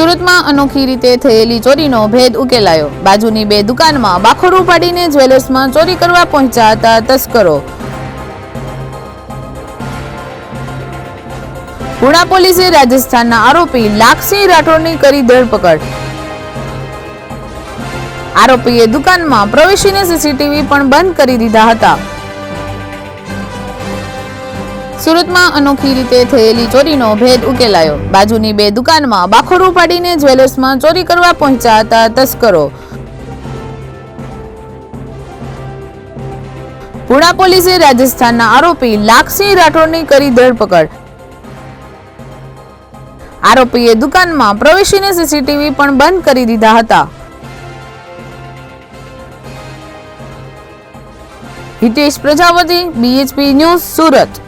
સુરતમાં અનોખી રીતે થયેલી ચોરીનો ભેદ ઉકેલાયો। બાજુની બે દુકાનમાં બાખોરું પાડીને જ્વેલર્સમાં ચોરી કરવા પહોંચ્યા હતા તસ્કરો। પુણા પોલીસે રાજસ્થાનના આરોપી લાખસિંહ રાઠોડની કરી ધરપકડ। આરોપીએ દુકાનમાં પ્રવેશીને સીસીટીવી પણ બંધ કરી દીધા હતા। સુરતમાં અનોખી રીતે થયેલી ચોરીનો ભેદ ઉકેલાયો। બાજુની બે દુકાનમાં બાખોરું પાડીને જ્વેલર્સમાં ચોરી કરવા પહોંચ્યા હતા તસ્કરો। પુણા પોલીસે રાજસ્થાનના આરોપી લાખસિંહ રાઠોડની કરી ધરપકડ। આરોપીએ દુકાનમાં પ્રવેશીને સીસીટીવી પણ બંધ કરી દીધા હતા। Hitesh Prajapati, BHP news, Surat.